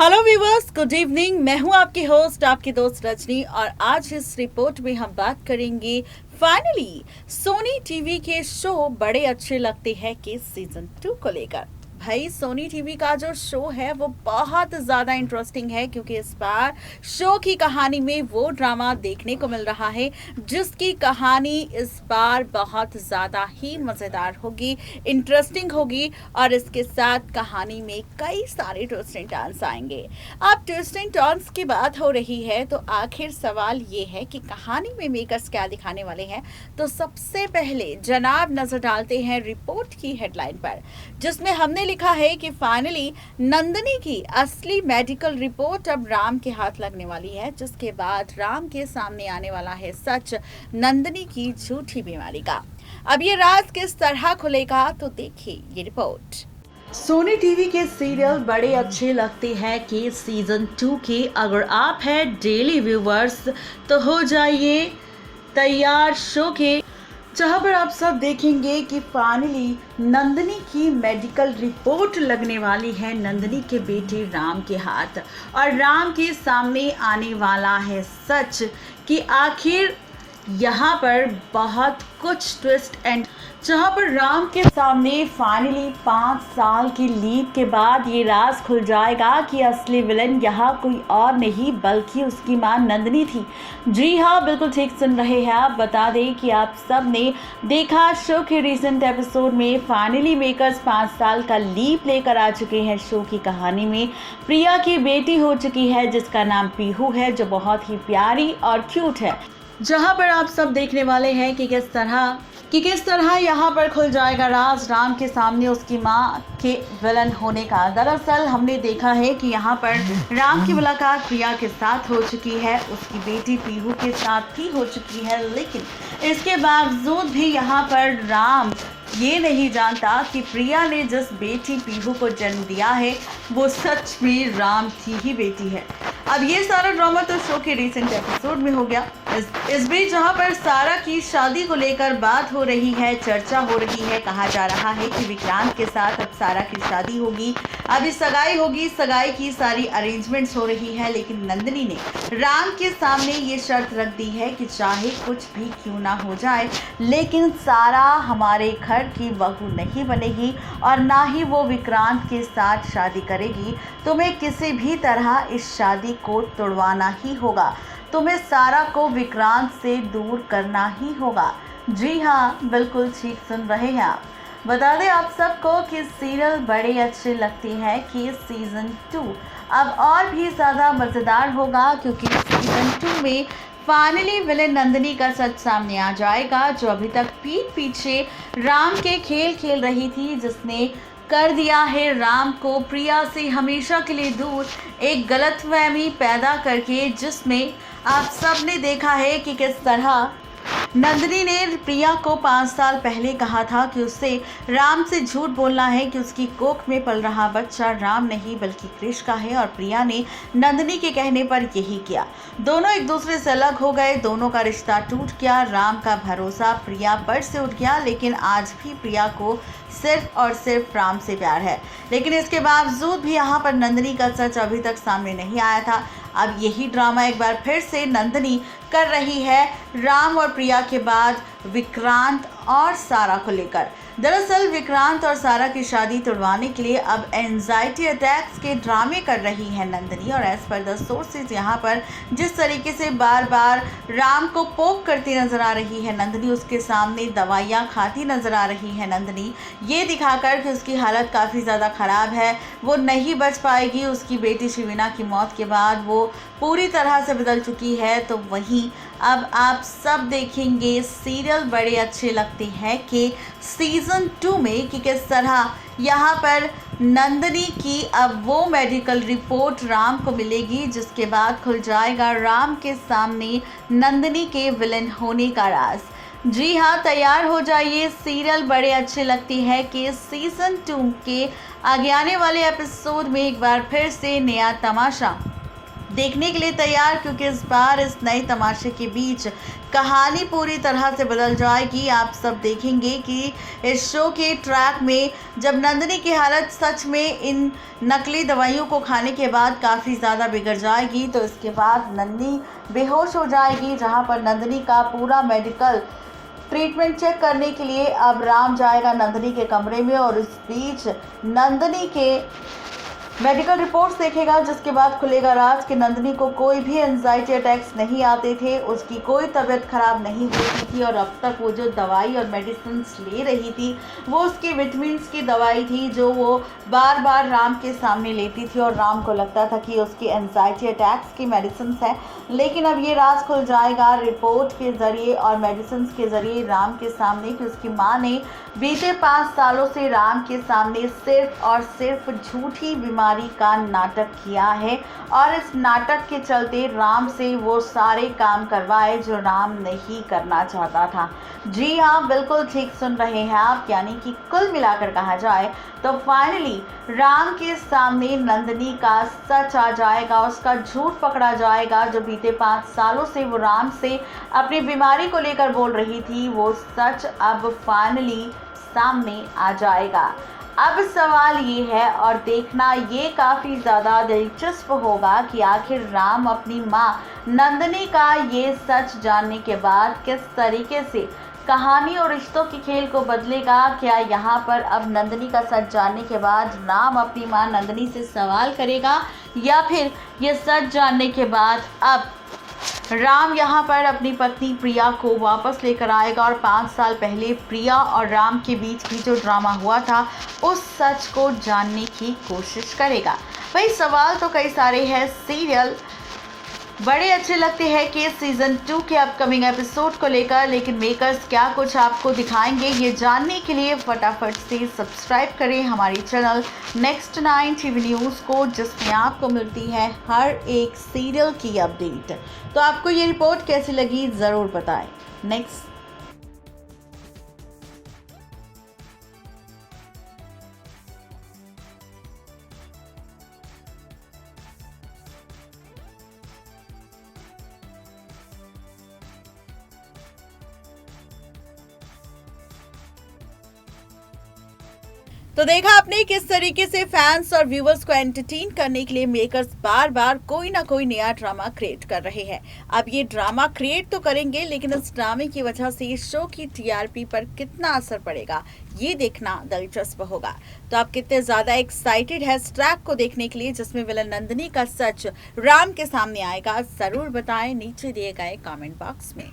Hello viewers, good evening. मैं हूं आपकी होस्ट, आपकी दोस्त रजनी, और आज इस रिपोर्ट में हम बात करेंगे फाइनली सोनी टीवी के शो बड़े अच्छे लगते हैं कि सीजन 2 को लेकर। भाई, सोनी टीवी का जो शो है वो बहुत ज़्यादा इंटरेस्टिंग है, क्योंकि इस बार शो की कहानी में वो ड्रामा देखने को मिल रहा है जिसकी कहानी इस बार बहुत ज़्यादा ही मज़ेदार होगी, इंटरेस्टिंग होगी, और इसके साथ कहानी में कई सारे ट्विस्ट एंड टर्न्स आएंगे। अब ट्विस्ट एंड टर्न्स की बात हो रही है तो आखिर सवाल ये है कि कहानी में मेकर्स क्या दिखाने वाले हैं। तो सबसे पहले जनाब नजर डालते हैं रिपोर्ट की हेडलाइन पर, जिसमें हमने लिखा है कि फाइनली नंदिनी की असली मेडिकल रिपोर्ट अब राम के हाथ लगने वाली है, जिसके बाद राम के सामने आने वाला है सच नंदिनी की झूठी बीमारी का। अब ये राज किस तरह खुलेगा, तो देखिए ये रिपोर्ट। सोनी टीवी के सीरियल बड़े अच्छे लगते हैं कि सीजन 2 के अगर आप हैं डेली व्यूवर्स तो हो जाइए तैयार शो के, जहां पर आप सब देखेंगे कि फाइनली नंदिनी की मेडिकल रिपोर्ट लगने वाली है नंदिनी के बेटे राम के हाथ, और राम के सामने आने वाला है सच कि आखिर यहाँ पर बहुत कुछ ट्विस्ट एंड, जहाँ पर राम के सामने फाइनली 5 साल की लीड के बाद ये राज खुल जाएगा कि असली विलन यहाँ कोई और नहीं बल्कि उसकी मां नंदिनी थी। जी हाँ, बिल्कुल ठीक सुन रहे हैं आप। बता दें कि आप सब ने देखा शो के रिसेंट एपिसोड में फाइनली मेकर्स 5 साल का लीप लेकर आ चुके हैं। शो की कहानी में प्रिया की बेटी हो चुकी है जिसका नाम पीहू है, जो बहुत ही प्यारी और क्यूट है, जहाँ पर आप सब देखने वाले हैं कि किस तरह यहाँ पर खुल जाएगा राज राम के सामने उसकी माँ के विलन होने का। दरअसल हमने देखा है कि यहाँ पर राम की मुलाकात प्रिया के साथ हो चुकी है, उसकी बेटी पीहू के साथ भी हो चुकी है, लेकिन इसके बावजूद भी यहाँ पर राम ये नहीं जानता कि प्रिया ने जिस बेटी पीहू को जन्म दिया है वो सच में राम की ही बेटी है। अब ये सारा ड्रामा तो शो के रिसेंट एपिसोड में हो गया। इस बीच जहाँ पर सारा की शादी को लेकर बात हो रही है, चर्चा हो रही है, कहा जा रहा है कि विक्रांत के साथ अब सारा की शादी होगी, अभी सगाई होगी, सगाई की सारी अरेंजमेंट्स हो रही है, लेकिन नंदिनी ने राम के सामने ये शर्त रख दी है कि चाहे कुछ भी क्यों ना हो जाए, लेकिन सारा हमारे घर की बहू नहीं बनेगी और ना ही वो विक्रांत के साथ शादी करेगी। तुम्हें किसी भी तरह इस शादी को तोड़वाना ही होगा, तुम्हें सारा को विक्रांत से दूर करना ही होगा। जी हाँ, बिल्कुल ठीक सुन रहे हैं आप। बता दें आप सबको कि सीरियल बड़े अच्छे लगते हैं कि सीजन 2 अब और भी ज़्यादा मज़ेदार होगा, क्योंकि सीजन 2 में फाइनली विलेन नंदिनी का सच सामने आ जाएगा, जो अभी तक पीठ पीछे राम के खेल खेल रही थी, जिसने कर दिया है राम को प्रिया से हमेशा के लिए दूर, एक गलतफहमी पैदा करके, जिसमें आप सब ने देखा है कि किस तरह नंदिनी ने प्रिया को 5 साल पहले कहा था कि उससे राम से झूठ बोलना है कि उसकी कोख में पल रहा बच्चा राम नहीं बल्कि कृष का है, और प्रिया ने नंदिनी के कहने पर यही किया। दोनों एक दूसरे से अलग हो गए, दोनों का रिश्ता टूट गया, राम का भरोसा प्रिया पर से उठ गया, लेकिन आज भी प्रिया को सिर्फ और सिर्फ राम से प्यार है। लेकिन इसके बावजूद भी यहाँ पर नंदिनी का सच अभी तक सामने नहीं आया था। अब यही ड्रामा एक बार फिर से नंदिनी कर रही है राम और प्रिया के बाद विक्रांत और सारा को लेकर। दरअसल विक्रांत और सारा की शादी तोड़वाने के लिए अब एंजाइटी अटैक्स के ड्रामे कर रही है नंदिनी, और एज पर द सोर्सेज यहाँ पर जिस तरीके से बार बार राम को पोक करती नजर आ रही है नंदिनी, उसके सामने दवाइयाँ खाती नजर आ रही है नंदिनी, ये दिखाकर कि उसकी हालत काफ़ी ज़्यादा ख़राब है, वो नहीं बच पाएगी। उसकी बेटी शिवीना की मौत के बाद वो पूरी तरह से बदल चुकी है। तो वहीं अब आप सब देखेंगे सीरियल बड़े अच्छे लगते हैं कि सीजन 2 में कि किस तरह यहाँ पर नंदिनी की अब वो मेडिकल रिपोर्ट राम को मिलेगी, जिसके बाद खुल जाएगा राम के सामने नंदिनी के विलेन होने का राज। जी हाँ, तैयार हो जाइए। सीरियल बड़े अच्छे लगती है कि सीजन 2 के आगे आने वाले एपिसोड में एक बार फिर से नया तमाशा देखने के लिए तैयार, क्योंकि इस बार इस नए तमाशे के बीच कहानी पूरी तरह से बदल जाएगी। आप सब देखेंगे कि इस शो के ट्रैक में जब नंदिनी की हालत सच में इन नकली दवाइयों को खाने के बाद काफ़ी ज़्यादा बिगड़ जाएगी, तो इसके बाद नंदिनी बेहोश हो जाएगी, जहां पर नंदिनी का पूरा मेडिकल ट्रीटमेंट चेक करने के लिए अब राम जाएगा नंदिनी के कमरे में, और इस बीच नंदिनी के मेडिकल रिपोर्ट्स देखेगा, जिसके बाद खुलेगा राज कि नंदिनी को कोई भी एंजाइटी अटैक्स नहीं आते थे, उसकी कोई तबीयत खराब नहीं होती थी, और अब तक वो जो दवाई और मेडिसिन ले रही थी वो उसकी विटामिन्स की दवाई थी, जो वो बार बार राम के सामने लेती थी, और राम को लगता था कि उसकी एंजाइटी अटैक्स की मेडिसिन है। लेकिन अब ये राज खुल जाएगा रिपोर्ट के ज़रिए और मेडिसिन के ज़रिए राम के सामने कि उसकी माँ ने बीते 5 सालों से राम के सामने सिर्फ और सिर्फ झूठी बीमारी का नाटक किया है, और इस नाटक के चलते राम से वो सारे काम करवाए जो राम नहीं करना चाहता था। जी हाँ, बिल्कुल ठीक सुन रहे हैं आप, यानी कि कुल मिलाकर कहा जाए तो फाइनली राम के सामने नंदिनी का सच आ जाएगा, उसका झूठ पकड़ा जाएगा। जो बीते 5 सालों से वो राम से अपनी बीमारी को लेकर बोल रही थी, वो सच अब फाइनली सामने आ जाएगा। अब सवाल ये है, और देखना ये काफ़ी ज़्यादा दिलचस्प होगा कि आखिर राम अपनी माँ नंदिनी का ये सच जानने के बाद किस तरीके से कहानी और रिश्तों के खेल को बदलेगा। क्या यहाँ पर अब नंदिनी का सच जानने के बाद राम अपनी माँ नंदिनी से सवाल करेगा, या फिर ये सच जानने के बाद अब राम यहाँ पर अपनी पत्नी प्रिया को वापस लेकर आएगा, और 5 साल पहले प्रिया और राम के बीच की जो ड्रामा हुआ था उस सच को जानने की कोशिश करेगा। भाई सवाल तो कई सारे हैं, सीरियल बड़े अच्छे लगते हैं कि सीज़न 2 के अपकमिंग एपिसोड को लेकर, लेकिन मेकर्स क्या कुछ आपको दिखाएंगे ये जानने के लिए फटाफट से सब्सक्राइब करें हमारी चैनल नेक्स्ट 9 टीवी न्यूज़ को, जिसमें आपको मिलती है हर एक सीरियल की अपडेट। तो आपको ये रिपोर्ट कैसी लगी ज़रूर बताएं। नेक्स्ट तो देखा आपने किस तरीके से फैंस और व्यूवर्स को एंटरटेन करने के लिए मेकर्स बार बार कोई ना कोई नया ड्रामा क्रिएट कर रहे हैं। अब ये ड्रामा क्रिएट तो करेंगे, लेकिन इस ड्रामे की वजह से इस शो की टीआरपी पर कितना असर पड़ेगा ये देखना दिलचस्प होगा। तो आप कितने ज्यादा एक्साइटेड है इस ट्रैक को देखने के लिए, जिसमें विलन नंदिनी का सच राम के सामने आएगा, जरूर बताएं नीचे दिए गए कमेंट बॉक्स में।